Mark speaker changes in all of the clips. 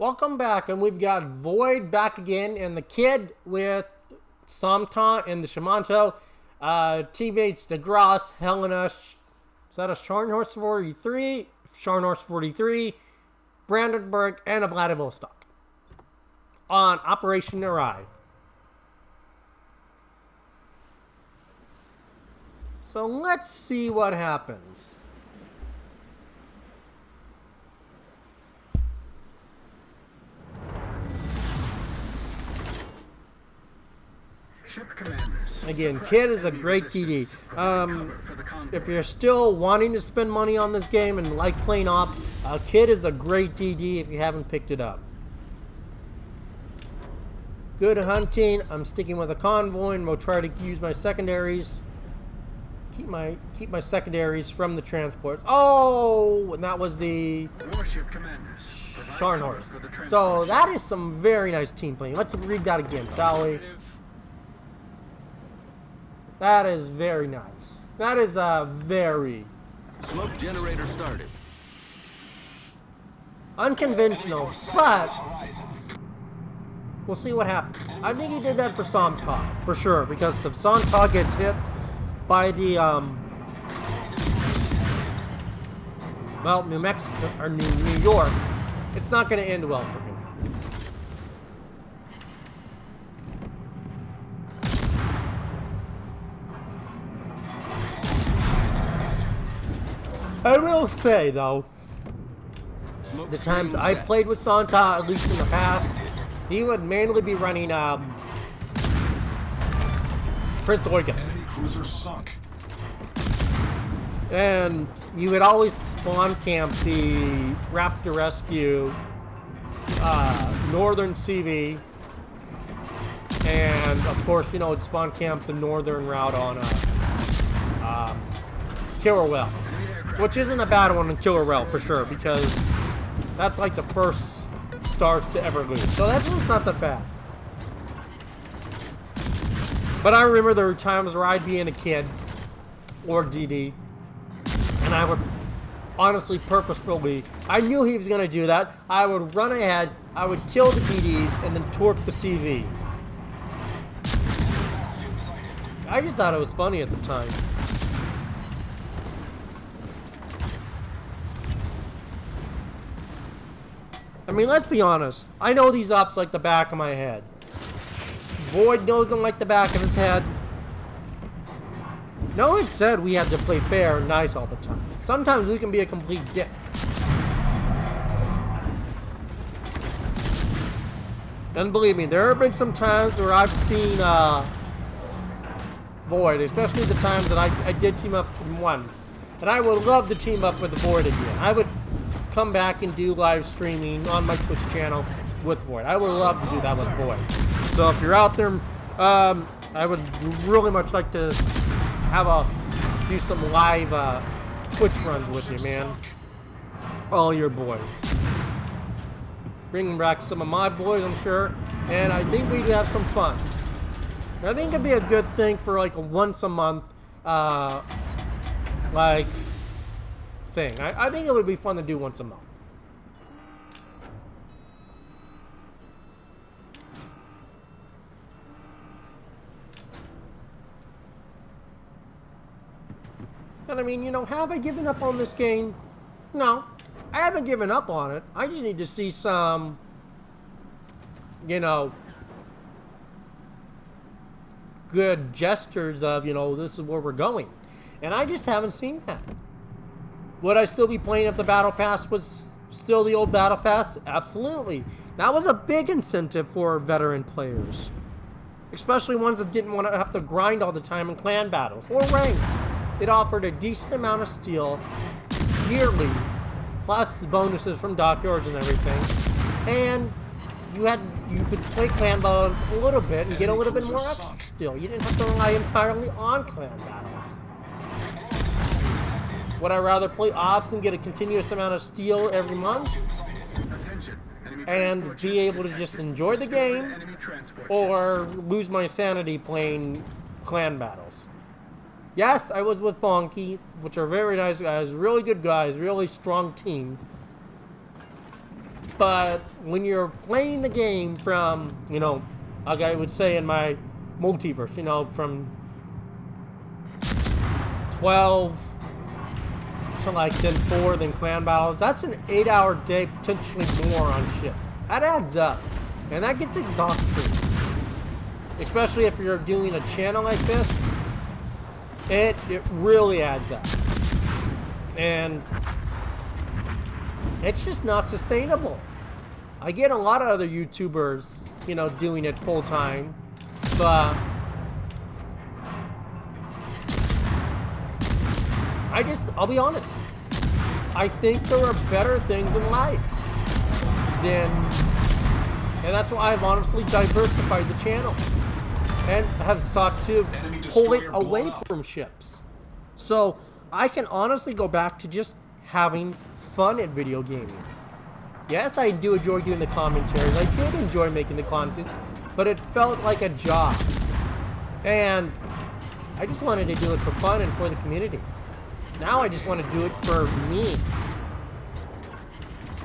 Speaker 1: Welcome back, and we've got Void back again, and the kid with Samta and the Shamanto, teammates DeGrasse, Helena, is that a Scharnhorst 43, Scharnhorst 43, Brandenburg, and a Vladivostok on Operation Arai. So let's see what happens.
Speaker 2: Ship commanders.
Speaker 1: Again, Kid is a great TD. If you're still wanting to spend money on this game and like playing off, Kid is a great DD if you haven't picked it up. Good hunting. I'm sticking with a convoy, and we'll try to use my secondaries. Keep my secondaries from the transports. Oh, and that was the
Speaker 2: Warship commanders.
Speaker 1: Scharnhorst. So that is some very nice team playing. Let's read that again, shall we? That is very nice. That is a very
Speaker 3: smoke generator started.
Speaker 1: Unconventional, but we'll see what happens. I think he did that for Samta, for sure, because if Samta gets hit by the New Mexico or New York, it's not going to end well for him. I will say, though, the times I played with Samta, at least in the past, he would mainly be running Prince Eugen.
Speaker 2: Enemy cruiser sunk.
Speaker 1: And you would always spawn camp the Raptor Rescue, Northern CV, and of course, you know, it'd spawn camp the northern route on Killer Well. Which isn't a bad one in Killer Well for sure, because that's like the first stars to ever lose. So that's not that bad. But I remember there were times where I'd be in a kid or DD, and I would honestly, purposefully, I knew he was going to do that. I would run ahead, I would kill the DDs, and then torque the CV. I just thought it was funny at the time. I mean, let's be honest. I know these ops like the back of my head. Void knows them like the back of his head. No one said we had to play fair and nice all the time. Sometimes we can be a complete dick. And believe me, there have been some times where I've seen Void, especially the times that I did team up once. And I would love to team up with the Void again. I would come back and do live streaming on my Twitch channel with Void. I would love to do that with Void. So if you're out there, I would really much like to do some live Twitch runs with you, man. All your boys. Bringing back some of my boys, I'm sure, and I think we'd have some fun. I think it'd be a good thing for like a once a month, like thing. I think it would be fun to do once a month. And I mean, you know, have I given up on this game? No, I haven't given up on it. I just need to see some, you know, good gestures of, you know, this is where we're going. And I just haven't seen that. Would I still be playing if the Battle Pass was still the old Battle Pass? Absolutely. That was a big incentive for veteran players. Especially ones that didn't want to have to grind all the time in clan battles or ranked. It offered a decent amount of steel yearly, plus the bonuses from dockyards and everything. And you could play clan battles a little bit and get a little bit more extra steel. You didn't have to rely entirely on clan battles. Would I rather play ops and get a continuous amount of steel every month and be able to just enjoy the game, or lose my sanity playing clan battles? Yes, I was with Bonky, which are very nice guys, really good guys, really strong team. But when you're playing the game from, you know, like I would say in my multiverse, you know, from 12 to like then 4, then clan battles, that's an 8-hour day, potentially more on ships. That adds up. And that gets exhausting. Especially if you're doing a channel like this. It really adds up. And it's just not sustainable. I get a lot of other YouTubers, you know, doing it full time, but I'll be honest. I think there are better things in life and that's why I've honestly diversified the channel and have sought to pull it away from ships. So I can honestly go back to just having fun at video gaming. Yes, I do enjoy doing the commentaries. I did enjoy making the content, but it felt like a job. And I just wanted to do it for fun and for the community. Now I just want to do it for me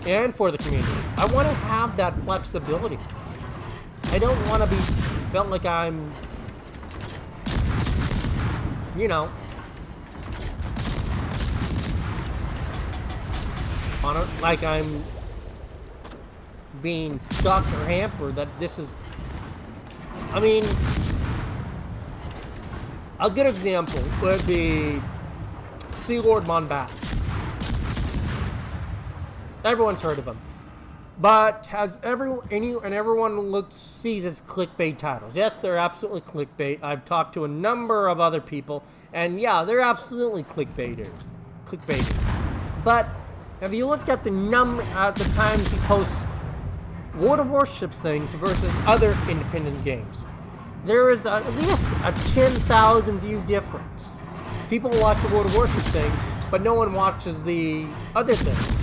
Speaker 1: and for the community. I want to have that flexibility. I don't want to be felt like I'm, you know, like I'm being stuck or hampered. That this is, I mean, a good example would be Sea Lord Monbat. Everyone's heard of him, but has everyone sees his clickbait titles? Yes, they're absolutely clickbait. I've talked to a number of other people, and yeah, they're absolutely clickbaiters. But have you looked at the times he posts World of Warships things versus other independent games? There is at least a 10,000 view difference. People watch the World of Warships thing, but no one watches the other things.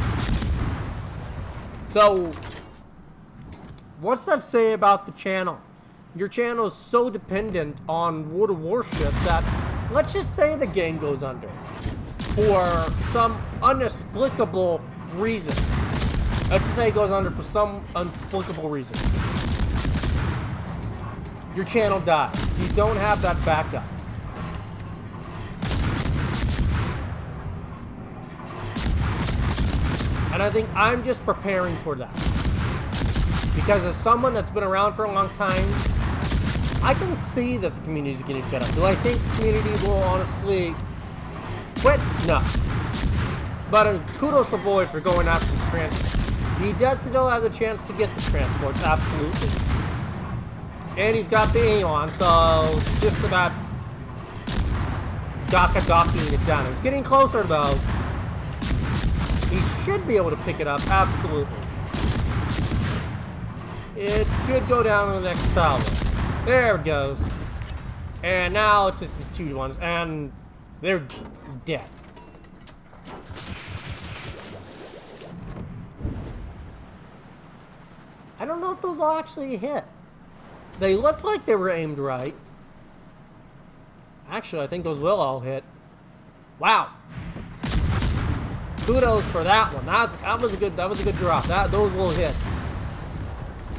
Speaker 1: So, what's that say about the channel? Your channel is so dependent on World of Warships that, let's just say the game goes under for some inexplicable reason. Let's just say it goes under for some inexplicable reason. Your channel dies. You don't have that backup. And I think I'm just preparing for that. Because as someone that's been around for a long time, I can see that the community is getting fed up. Do I think the community will honestly quit? No. But kudos for Void for going after the transport. He does still have the chance to get the transports, absolutely. And he's got the aim on, so it's just about docking it down. It's getting closer though. He should be able to pick it up, absolutely. It should go down to the next salvo. There it goes. And now it's just the two ones, and they're dead. I don't know if those will actually hit. They looked like they were aimed right. Actually, I think those will all hit. Wow. Kudos for that one. That was a good drop. Those will hit.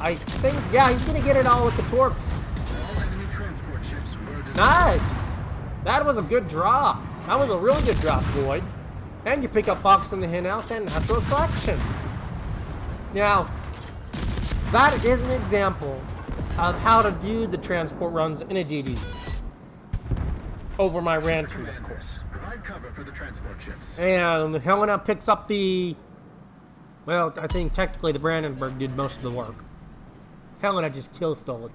Speaker 1: I think, yeah, he's gonna get it all with the torps.
Speaker 2: All enemy transport ships were destroyed.
Speaker 1: Nice. That was a good drop. That was a really good drop, Void. And you pick up Fox in the hen house and natural selection. Now, that is an example of how to do the transport runs in a DD. Over my rancher, of course.
Speaker 2: Provide cover for the transport ships.
Speaker 1: And Helena picks up the... Well, I think technically the Brandenburg did most of the work. Helena just stole it.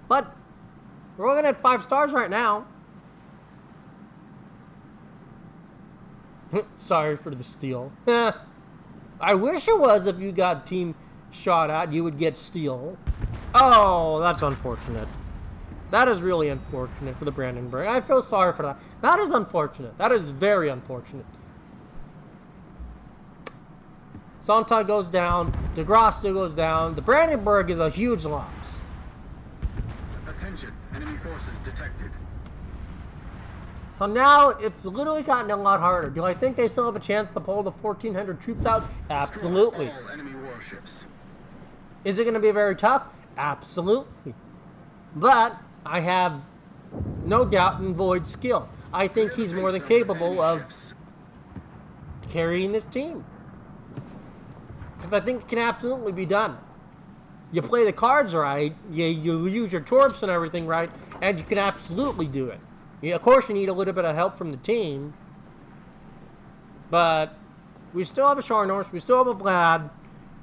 Speaker 1: But we're looking at 5 stars right now. Sorry for the steal. I wish it was if you got team shot at, you would get steal. Oh, that's unfortunate. That is really unfortunate for the Brandenburg. I feel sorry for that. That is unfortunate. That is very unfortunate. Sonntag goes down. De Grasta goes down. The Brandenburg is a huge loss. So now it's literally gotten a lot harder. Do I think they still have a chance to pull the 1,400 troops out? Absolutely.
Speaker 2: Destroy all enemy warships.
Speaker 1: Is it going to be very tough? Absolutely. But I have no doubt in Void's skill. I think he's more than capable of carrying this team. Because I think it can absolutely be done. You play the cards right, you use your torps and everything right, and you can absolutely do it. Yeah, of course, you need a little bit of help from the team. But we still have a Sharnorse, we still have a Vlad,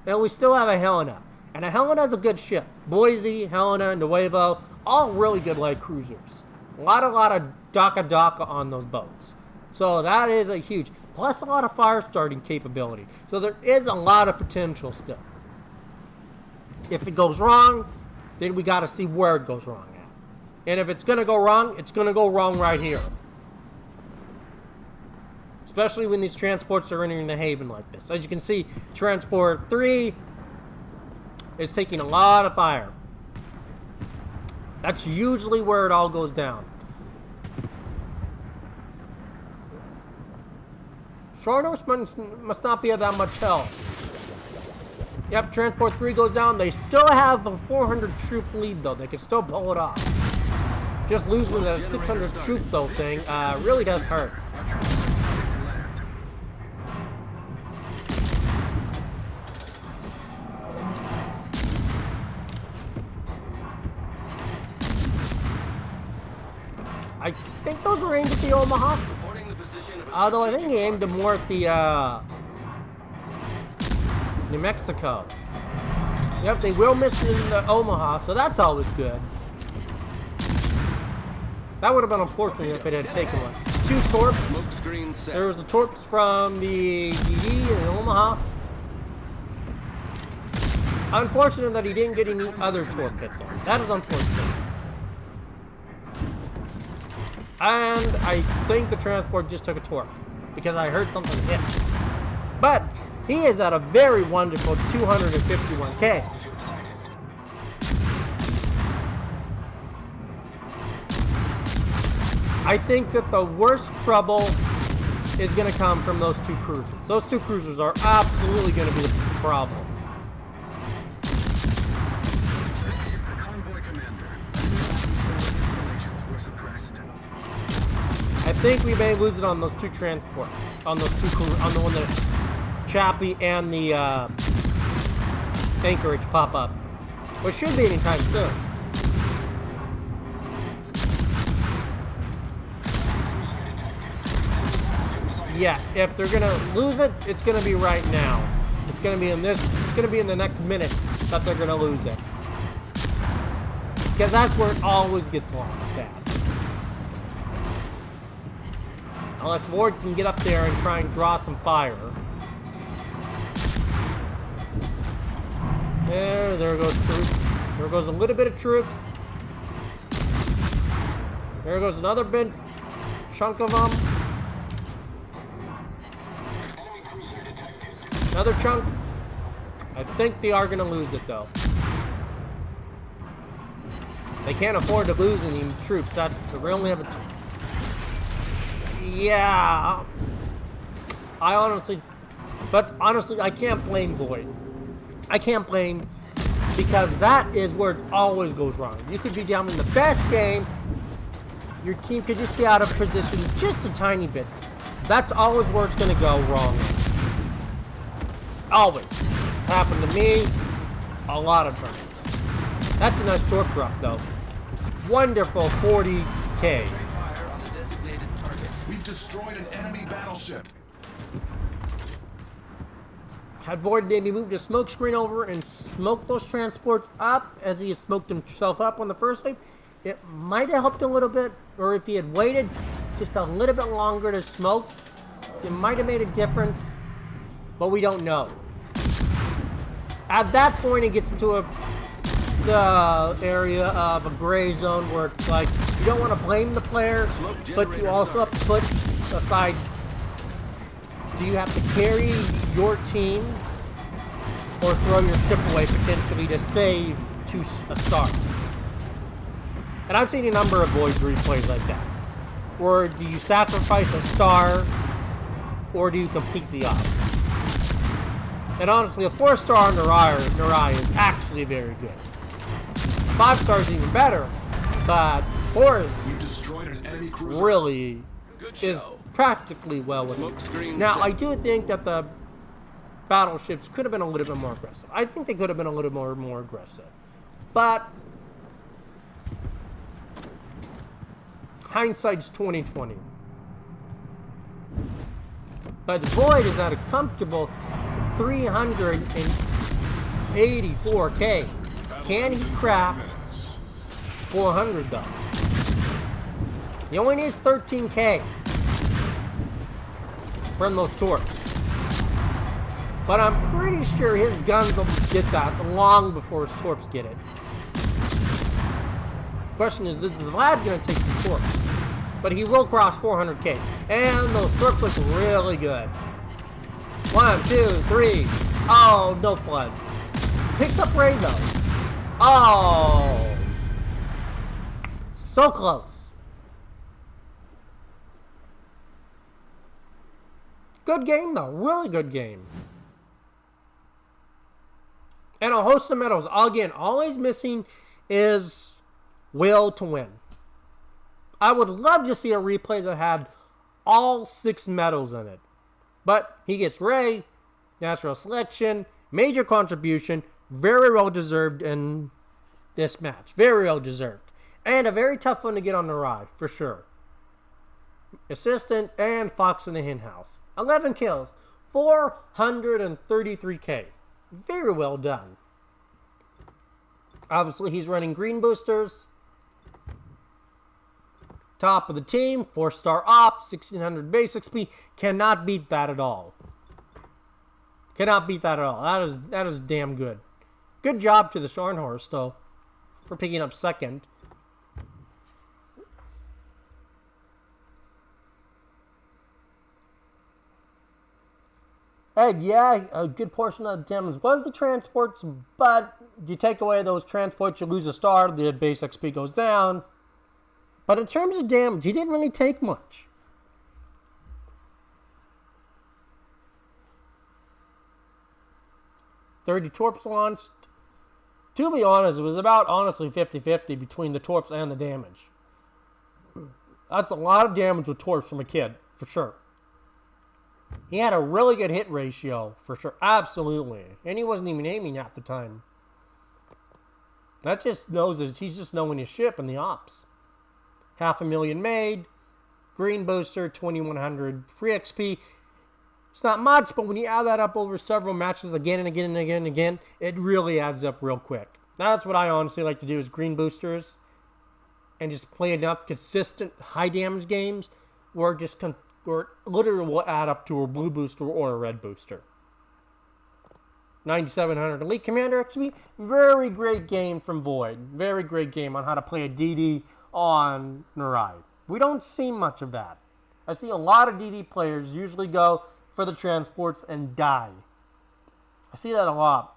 Speaker 1: and we still have a Helena. And a Helena's a good ship. Boise, Helena, Nuevo, all really good light cruisers. A lot of Daka on those boats. So that is a huge, plus a lot of fire starting capability. So there is a lot of potential still. If it goes wrong, then we got to see where it goes wrong at. And if it's going to go wrong, it's going to go wrong right here. Especially when these transports are entering the haven like this. As you can see, Transport 3 is taking a lot of fire. That's usually where it all goes down. Sharnorse must not be at that much health. Yep, Transport 3 goes down. They still have a 400 troop lead though. They can still pull it off. Just losing the 600 troop though thing really does hurt. I think those were aimed at the Omaha. Although I think he aimed them more at the New Mexico. Yep, they will miss in the Omaha, so that's always good. That would have been unfortunate if it had taken one. 2 torps. There was the torps from the GD and the Omaha. Unfortunate that he didn't get any other torp hits on. That is unfortunate. And I think the transport just took a torp because I heard something hit. But he is at a very wonderful 251k. I think that the worst trouble is going to come from those 2 cruisers. Those 2 cruisers are absolutely going to be the problem.
Speaker 2: This is the convoy commander. Installations were suppressed.
Speaker 1: I think we may lose it on those 2 transports. On those 2 cruisers. On the one that Chappie and the Anchorage pop up. Which should be anytime soon. Yeah, if they're gonna lose it, it's gonna be right now. It's gonna be in this. It's gonna be in the next minute that they're gonna lose it, because that's where it always gets lost at. Unless Void can get up there and try and draw some fire. There goes troops. There goes a little bit of troops. There goes another big chunk of them. Another chunk. I think they are going to lose it, though. They can't afford to lose any troops. They only have a... Yeah. But honestly, I can't blame Void. I can't blame, because that is where it always goes wrong. You could be down in the best game. Your team could just be out of position just a tiny bit. That's always where it's going to go wrong. Always. It's happened to me a lot of times. That's a nice short drop, though. Wonderful 40k.
Speaker 4: We've destroyed an enemy battleship.
Speaker 1: Had Void maybe moved a smoke screen over and smoked those transports up as he had smoked himself up on the first wave, it might have helped a little bit. Or if he had waited just a little bit longer to smoke, it might have made a difference. But we don't know. At that point, it gets into the area of a gray zone where it's like you don't want to blame the player, but you also have to put aside, do you have to carry your team or throw your ship away potentially to save a star? And I've seen a number of Void replays like that. Or do you sacrifice a star? Or do you complete the op? And honestly, a 4-star on Narai is actually very good. 5 stars even better, but 4 is
Speaker 4: You destroyed an enemy cruiser.
Speaker 1: really
Speaker 3: Good
Speaker 1: is
Speaker 3: show.
Speaker 1: practically well within.
Speaker 3: Smoke screen
Speaker 1: Now,
Speaker 3: set.
Speaker 1: I do think that the battleships could have been a little bit more aggressive. I think they could have been a little more aggressive. But hindsight's 2020. But the Void is at a comfortable 384k. Can he crack 400 though? He only needs 13k from those torps. But I'm pretty sure his guns will get that long before his torps get it. Question is Vlad gonna take some torps? But he will cross 400k. And those torps look really good. 1, 2, 3. Oh, no floods. Picks up Ray though. Oh. So close. Good game though. Really good game. And a host of medals. Again, all he's missing is will to win. I would love to see a replay that had all 6 medals in it. But he gets Ray, natural selection, major contribution, very well deserved in this match. Very well deserved. And a very tough one to get on the ride, for sure. Assistant and Fox in the hen house. 11 kills, 433k. Very well done. Obviously, he's running green boosters. Top of the team, 4-star op, 1600 base XP. Cannot beat that at all. Cannot beat that at all. That is damn good. Good job to the Scharnhorst, though, for picking up second. And yeah, a good portion of the damage was the transports, but you take away those transports, you lose a star, the base XP goes down. But in terms of damage, he didn't really take much. .30 torps launched. To be honest, it was about, honestly, 50-50 between the torps and the damage. That's a lot of damage with torps from a kid, for sure. He had a really good hit ratio, for sure. Absolutely. And he wasn't even aiming at the time. That just knows that he's just knowing his ship and the ops. 500,000 made. Green booster, 2100 free XP. It's not much, but when you add that up over several matches again and again and again and again, it really adds up real quick. That's what I honestly like to do is green boosters and just play enough consistent high damage games where or literally will add up to a blue booster or a red booster. 9700 Elite Commander XP. Very great game from Void. Very great game on how to play a DD on Narai. We don't see much of that. I see a lot of DD players usually go for the transports and die. I see that a lot.